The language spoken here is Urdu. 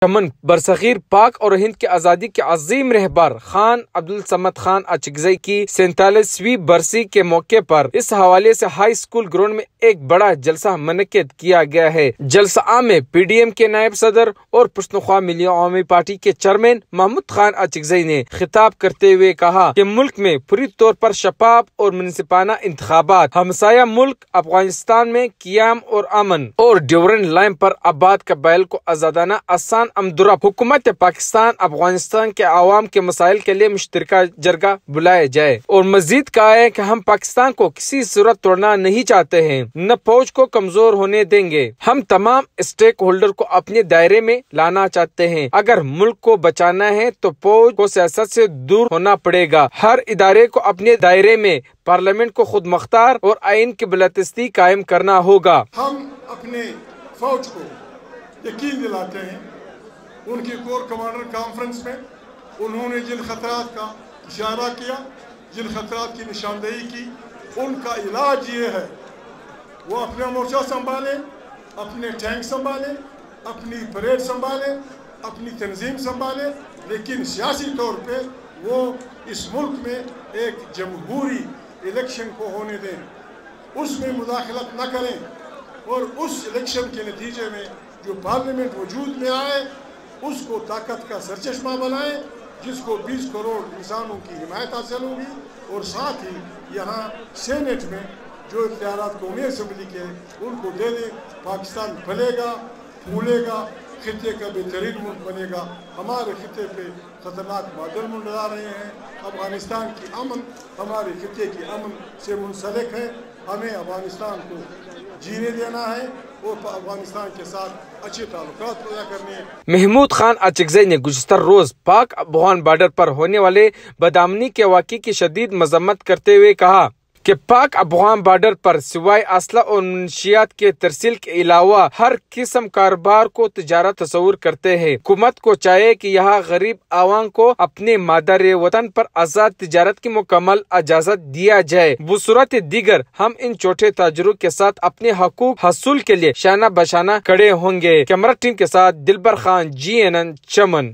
چمن برصغیر پاک اور ہند کی آزادی کے عظیم رہبر خان عبدالصمد خان اچکزئی کی 47ویں برسی کے موقع پر اس حوالے سے ہائی اسکول گراؤنڈ میں ایک بڑا جلسہ منعقد کیا گیا ہے۔ جلسہ عام میں پی ڈی ایم کے نائب صدر اور پشتونخوا ملی عوامی پارٹی کے چیئرمین محمود خان اچکزئی نے خطاب کرتے ہوئے کہا کہ ملک میں پوری طور پر شفاف اور منصفانہ انتخابات، ہمسایہ ملک افغانستان میں قیام اور امن اور ڈیورنڈ لائن پر آباد قبائل کو آزادانہ آسان امدرب حکومت پاکستان افغانستان کے عوام کے مسائل کے لیے مشترکہ جرگہ بلایا جائے، اور مزید کہا ہے کہ ہم پاکستان کو کسی صورت توڑنا نہیں چاہتے ہیں، نہ فوج کو کمزور ہونے دیں گے۔ ہم تمام اسٹیک ہولڈر کو اپنے دائرے میں لانا چاہتے ہیں۔ اگر ملک کو بچانا ہے تو فوج کو سیاست سے دور ہونا پڑے گا۔ ہر ادارے کو اپنے دائرے میں پارلیمنٹ کو خود مختار اور آئین کی بالادستی قائم کرنا ہوگا۔ ہم اپنے فوج کو یقین دلاتے ہیں، ان کی کور کمانڈر کانفرنس میں انہوں نے جن خطرات کا اشارہ کیا، جن خطرات کی نشاندہی کی، ان کا علاج یہ ہے وہ اپنا مورچہ سنبھالیں، اپنے ٹینک سنبھالیں، اپنی پریڈ سنبھالیں، اپنی تنظیم سنبھالیں، لیکن سیاسی طور پہ وہ اس ملک میں ایک جمہوری الیکشن کو ہونے دیں، اس میں مداخلت نہ کریں، اور اس الیکشن کے نتیجے میں جو پارلیمنٹ وجود میں آئے اس کو طاقت کا سرچشمہ بنائیں، جس کو 20 کروڑ انسانوں کی حمایت حاصل ہوگی، اور ساتھ ہی یہاں سینٹ میں جو اختیارات قومی اسمبلی کے ان کو دے دیں۔ پاکستان پھلے گا، پھولے گا، خطے کا بہترین ملک بنے گا۔ ہمارے خطے پہ خطرناک بادل منڈلا رہے ہیں، افغانستان کی امن ہمارے خطے کی امن سے منسلک ہے۔ ہمیں افغانستان کو جینے دینا ہے اور افغانستان کے ساتھ اچھے تعلقات پیدا کرنے ہیں۔ محمود خان اچکزئی نے گزشتہ روز پاک افغان بارڈر پر ہونے والے بدامنی کے واقعے کی شدید مذمت کرتے ہوئے کہا کہ پاک افغان بارڈر پر سوائے اسلحہ اور منشیات کے ترسیل کے علاوہ ہر قسم کاروبار کو تجارت تصور کرتے ہیں۔ حکومت کو چاہیے کہ یہاں غریب عوام کو اپنے مادر وطن پر آزاد تجارت کی مکمل اجازت دیا جائے، بصورت دیگر ہم ان چھوٹے تاجروں کے ساتھ اپنے حقوق حصول کے لیے شانہ بشانہ کھڑے ہوں گے۔ کیمرہ ٹیم کے ساتھ دلبر خان، GNN چمن۔